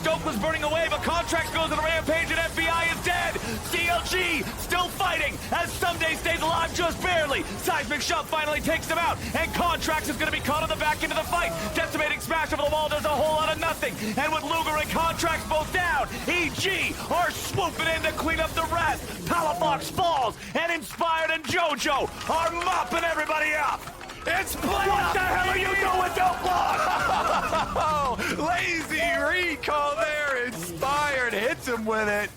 Dokla's burning away, but Contracts goes on a rampage and FBI is dead. CLG still fighting as Someday stays alive just barely. Seismic Shot finally takes him out, and Contracts is going to be caught on the back end of the fight. Decimating smash over the wall does a whole lot of nothing. And with Luger and Contracts both down, EG are swooping in to clean up the rest. Palafox falls, and Inspired and JoJo are mopping everybody up. It's play. What the hell are you doing, Dokla? Lazy recall there. Inspired hits him with it.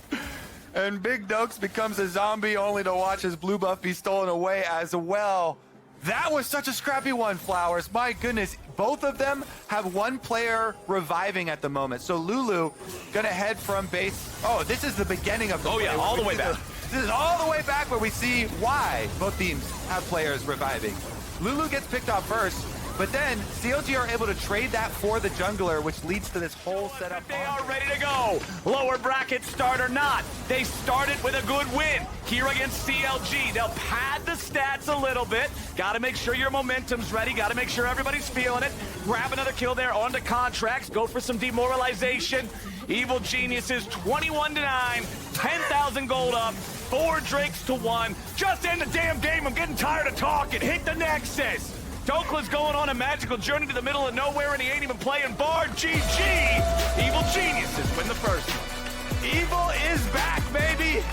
And Big Dokes becomes a zombie only to watch his blue buff be stolen away as well. That was such a scrappy one, Flowers. My goodness, both of them have one player reviving at the moment. So Lulu gonna head from base. Oh, this is the beginning of the play. Yeah, all the way back. This is all the way back where we see why both teams have players reviving. Lulu gets picked off first, but then CLG are able to trade that for the jungler, which leads to this whole setup. They are ready to go. Lower bracket start or not, they started with a good win here against CLG. They'll pad the stats a little bit. Got to make sure your momentum's ready. Got to make sure everybody's feeling it. Grab another kill there on the Contracts. Go for some demoralization. Evil Geniuses 21-9, 10,000 gold up. 4 drakes to 1. Just end the damn game. I'm getting tired of talking. Hit the Nexus. Dokla's going on a magical journey to the middle of nowhere, and he ain't even playing Bard. GG. Evil Geniuses win the first one. Evil is back, baby.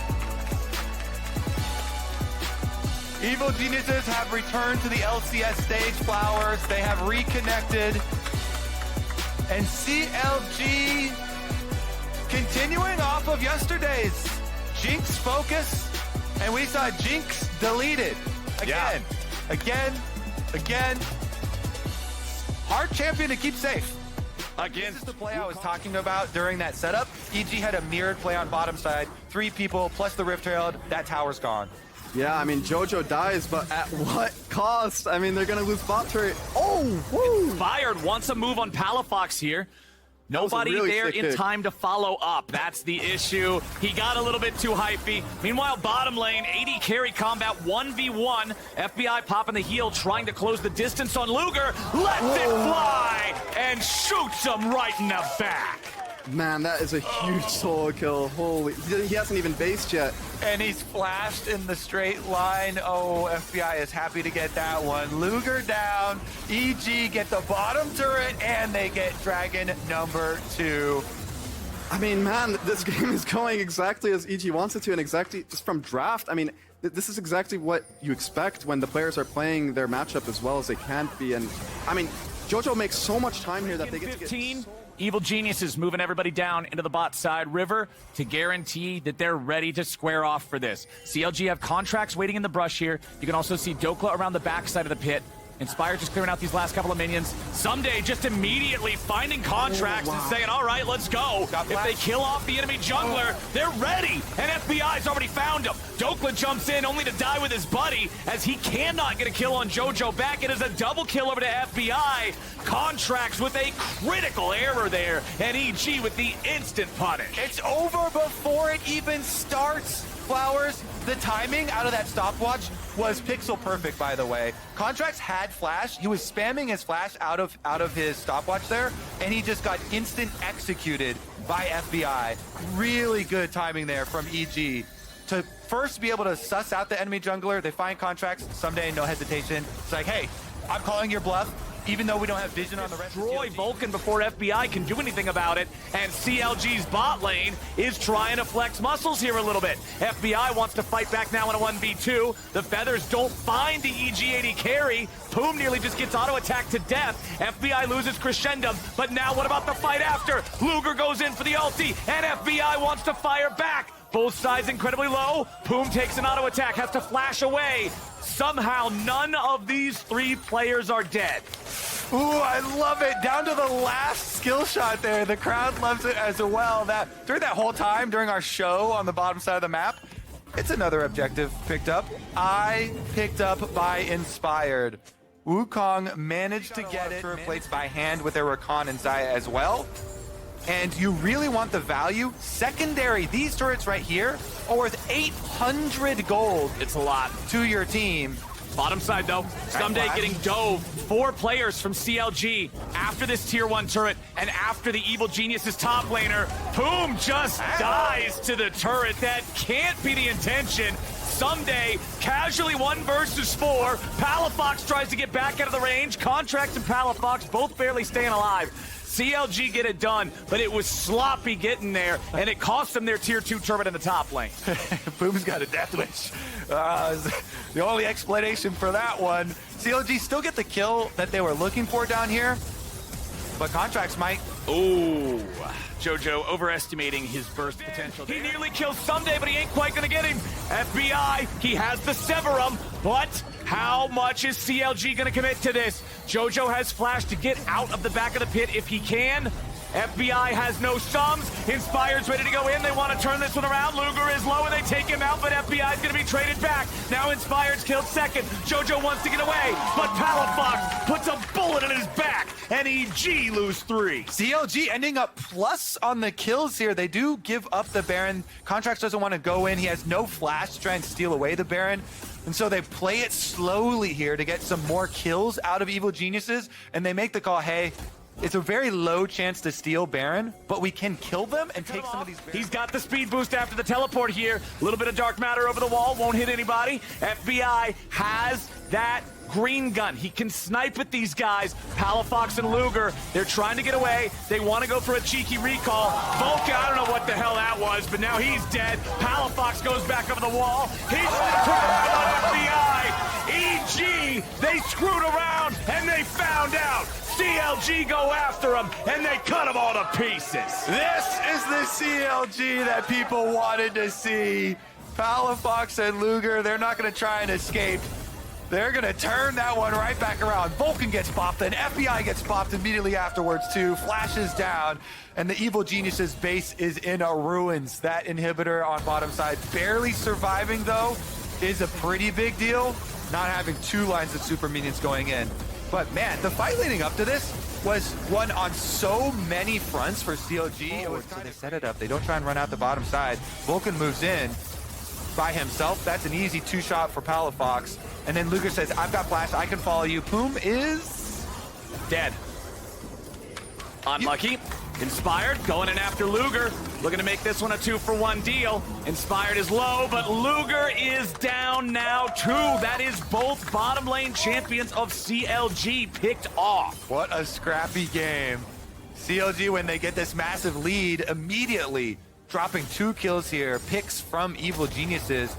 Evil Geniuses have returned to the LCS stage, Flowers. They have reconnected. And CLG continuing off of yesterday's Jinx focus, and we saw Jinx deleted. Again. Hard champion to keep safe. Again, this is the play I was talking about during that setup. EG had a mirrored play on bottom side. 3 people plus the Rift Herald. That tower's gone. Yeah, I mean, JoJo dies, but at what cost? I mean, they're going to lose bot turret. Oh, woo! Inspired wants a move on Palafox here. Nobody really there sick in kick. time to follow up. That's the issue. He got a little bit too hypey. Meanwhile, bottom lane, 80 carry combat 1v1. FBI popping the heel, trying to close the distance on Luger. Lets it fly and shoots him right in the back. Man, that is a huge solo kill. Holy, he hasn't even based yet. And he's flashed in the straight line. Oh, FBI is happy to get that one. Luger down. EG get the bottom turret, and they get Dragon number 2. I mean, man, this game is going exactly as EG wants it to, and exactly just from draft. I mean, this is exactly what you expect when the players are playing their matchup as well as they can be. And I mean, JoJo makes so much time here that they get to 15. Evil Geniuses moving everybody down into the bot side. River to guarantee that they're ready to square off for this. CLG have Contracts waiting in the brush here. You can also see Dokla around the backside of the pit. Inspired just clearing out these last couple of minions. Someday just immediately finding Contracts and saying, all right, let's go. If they kill off the enemy jungler, they're ready. And FBI's already found him. Dokla jumps in only to die with his buddy as he cannot get a kill on JoJo back. It is a double kill over to FBI. Contracts with a critical error there. And EG with the instant punish. It's over before it even starts. Flowers, the timing out of that stopwatch was pixel perfect, by the way. Contracts had flash. He was spamming his flash out of his stopwatch there, and he just got instant executed by FBI. Really good timing there from EG to first be able to suss out the enemy jungler. They find Contracts. Someday, no hesitation. It's like, hey, I'm calling your bluff. Even though we don't have vision on the rest of Destroy CLG. Vulcan before FBI can do anything about it, and CLG's bot lane is trying to flex muscles here a little bit. FBI wants to fight back now in a 1v2. The Feathers don't find the EG80 carry. Poom nearly just gets auto-attacked to death. FBI loses Crescendum, but now what about the fight after? Luger goes in for the ulti, and FBI wants to fire back. Both sides incredibly low. Poom takes an auto attack, has to flash away. Somehow none of these 3 players are dead. Ooh, I love it. Down to the last skill shot there. The crowd loves it as well. That during that whole time, during our show on the bottom side of the map, it's another objective picked up. I picked up by Inspired. Wukong managed to get it. Plates by hand with their Rakan and Zaya as well. And you really want the value. Secondary, these turrets right here are worth 800 gold. It's a lot. To your team. Bottom side though, Someday getting dove. 4 players from CLG after after this tier 1 turret and after the Evil Genius's top laner, Boom just dies to the turret. That can't be the intention. Someday, casually 1 versus 4. Palafox tries to get back out of the range. Contracts and Palafox both barely staying alive. CLG get it done, but it was sloppy getting there, and it cost them their tier 2 turret in the top lane. Boom's got a death wish. The only explanation for that one. CLG still get the kill that they were looking for down here, but Contracts might. Ooh, JoJo overestimating his burst potential. He nearly kills Someday, but he ain't quite gonna get him. FBI, he has the Severum, but how much is CLG gonna commit to this? JoJo has flash to get out of the back of the pit if he can. FBI has no sums. Inspired's ready to go in. They want to turn this one around. Luger is low and they take him out, but FBI is going to be traded back. Now Inspired's killed second. JoJo wants to get away, but Palafox puts a bullet in his back, and EG lose 3. CLG ending up plus on the kills here. They do give up the Baron. Contracts doesn't want to go in. He has no flash to try and steal away the Baron. And so they play it slowly here to get some more kills out of Evil Geniuses, and they make the call, hey, it's a very low chance to steal Baron, but we can kill them and take some of these Barons. He's got the speed boost after the teleport here. A little bit of dark matter over the wall, won't hit anybody. FBI has that green gun. He can snipe at these guys. Palafox and Luger, they're trying to get away. They want to go for a cheeky recall. Volca, I don't know what the hell that was, but now he's dead. Palafox goes back over the wall. He's trapped on FBI. EG, they screwed around and they found out. CLG go after him, and they cut him all to pieces. This is the CLG that people wanted to see. Palafox and Luger, they're not going to try and escape. They're going to turn that one right back around. Vulcan gets bopped, and FBI gets bopped immediately afterwards, too. Flashes down, and the Evil Genius's base is in a ruins. That inhibitor on bottom side barely surviving, though, is a pretty big deal. Not having 2 lines of super minions going in. But man, the fight leading up to this was one on so many fronts for CLG. So they set it up. They don't try and run out the bottom side. Vulcan moves in by himself. That's an easy 2-shot for Palafox. And then Luger says, I've got flash. I can follow you. Poom is dead. Unlucky. Inspired going in after Luger. Looking to make this one a 2-for-1 deal. Inspired is low, but Luger is down now too. That is both bottom lane champions of CLG picked off. What a scrappy game. CLG, when they get this massive lead, immediately dropping 2 kills here. Picks from Evil Geniuses.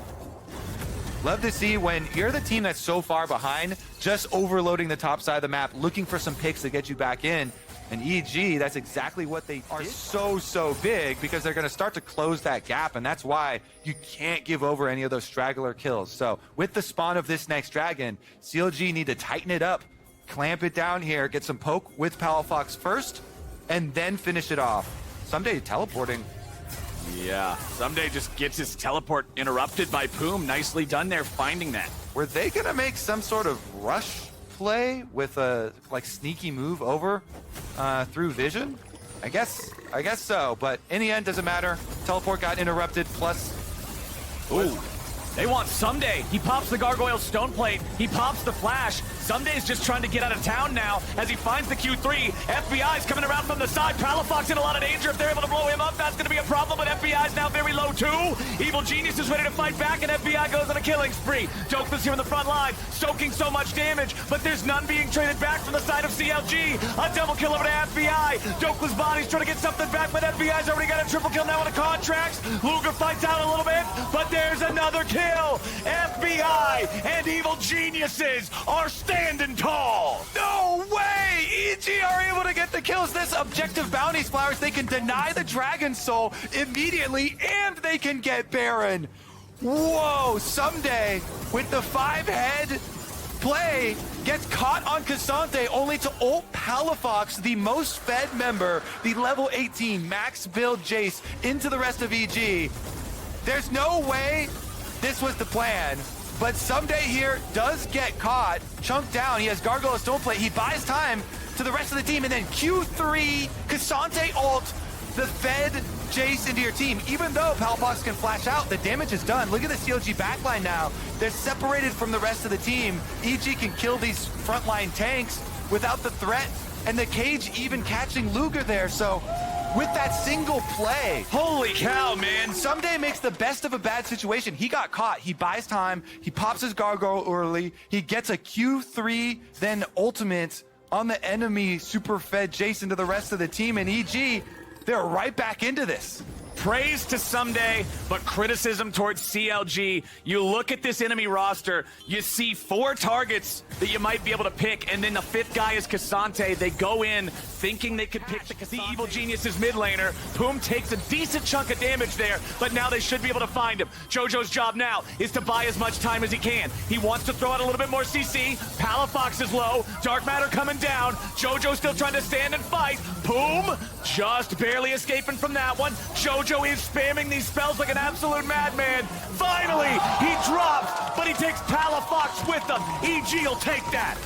Love to see when you're the team that's so far behind, just overloading the top side of the map, looking for some picks to get you back in. And EG, that's exactly what they are so big, because they're going to start to close that gap, and that's why you can't give over any of those straggler kills. So with the spawn of this next dragon, CLG need to tighten it up, clamp it down here, get some poke with Palafox first, and then finish it off. Someday teleporting. Yeah, Someday just gets his teleport interrupted by Poom. Nicely done there, finding that. Were they going to make some sort of rush play with a sneaky move over through vision? I guess so, but in the end doesn't matter. Teleport got interrupted, plus ooh, they want Someday. He pops the gargoyle stone plate. He pops the flash. Someday's just trying to get out of town now as he finds the Q3. FBI's coming around from the side. Palafox in a lot of danger. If they're able to blow him up, that's going to be a problem, but FBI's now very low too. Evil Genius is ready to fight back, and FBI goes on a killing spree. Dokla's here in the front line, soaking so much damage, but there's none being traded back from the side of CLG. A double kill over to FBI. Dokla's body's trying to get something back, but FBI's already got a triple kill now on the contracts. Luger fights out a little bit, but there's another kill. FBI and Evil Geniuses are standing tall. No way! EG are able to get the kills. This objective bounties, Flowers. They can deny the Dragon Soul immediately, and they can get Baron. Whoa! Someday, with the 5-head play, gets caught on Cassante, only to ult Palafox, the most fed member, the level 18 max build Jace, into the rest of EG. There's no way this was the plan. But Someday here does get caught, chunked down. He has Gargoyle Stone Plate. He buys time to the rest of the team, and then Q3, Cassante ult, the fed Jace into your team. Even though Palafox can flash out, the damage is done. Look at the CLG backline now. They're separated from the rest of the team. EG can kill these frontline tanks without the threat and the cage even catching Luger there. So with that single play, Holy cow, man. Someday makes the best of a bad situation. He got caught. He buys time. He pops his gargoyle early. He gets a Q3, then ultimate on the enemy super fed Jason to the rest of the team. And EG, they're right back into this. Praise to Someday, but criticism towards CLG. You look at this enemy roster, you see 4 targets that you might be able to pick, and then the 5th guy is Cassante. They go in thinking they could pick the Evil Genius's mid laner. Poom takes a decent chunk of damage there, but now they should be able to find him. Jojo's job now is to buy as much time as he can. He wants to throw out a little bit more CC. Palafox is low. Dark Matter coming down. Jojo still trying to stand and fight. Poom just barely escaping from that one. Jojo is spamming these spells like an absolute madman. Finally, he drops, but he takes Palafox with him. EG will take that.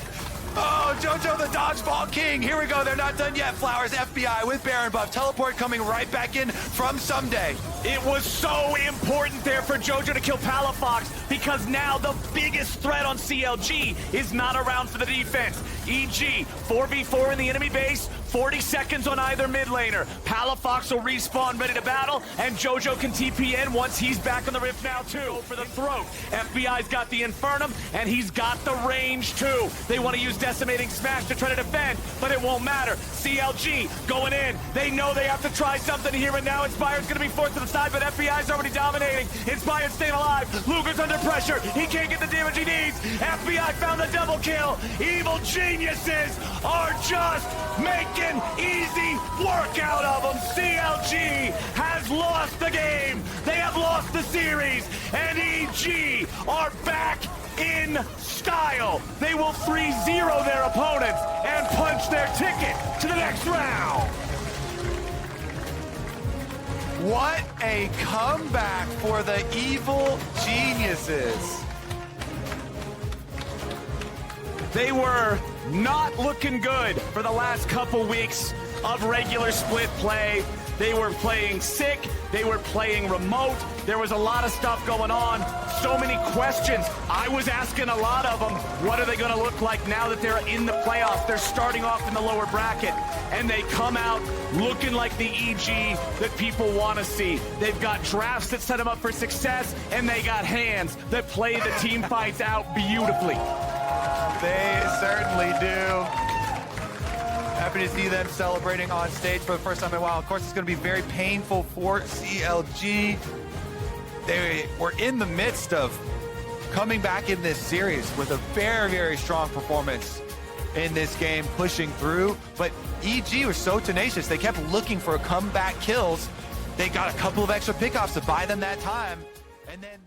Oh, Jojo the dodgeball king. Here we go. They're not done yet. Flowers, FBI with Baron buff. Teleport coming right back in from Someday. It was so important there for Jojo to kill Palafox because now the biggest threat on CLG is not around for the defense. EG, 4v4 in the enemy base, 40 seconds on either mid laner. Palafox will respawn ready to battle, and Jojo can TP in once he's back on the rift now too. For the throat, FBI's got the Infernum, and he's got the range too. They want to use Decimating Smash to try to defend, but it won't matter. CLG going in. They know they have to try something here, and now Inspire's going to be forced to the side, but FBI's already dominating. Inspire's staying alive. Luger's under pressure. He can't get the damage he needs. FBI found the double kill. Evil Geniuses are just making easy work out of them. CLG has lost the game. They have lost the series, and EG are back in style. They will 3-0 their opponents and punch their ticket to the next round. What a comeback for the Evil Geniuses. They were not looking good for the last couple weeks of regular split play. They were playing sick. They were playing remote. There was a lot of stuff going on. So many questions. I was asking a lot of them, what are they going to look like now that they're in the playoffs? They're starting off in the lower bracket, and they come out looking like the EG that people want to see. They've got drafts that set them up for success, and they got hands that play the team fights out beautifully. They certainly do. Happy to see them celebrating on stage for the first time in a while. Of course, it's going to be very painful for CLG. They were in the midst of coming back in this series with a very, very strong performance in this game, pushing through. But EG was so tenacious. They kept looking for comeback kills. They got a couple of extra pickoffs to buy them that time. And then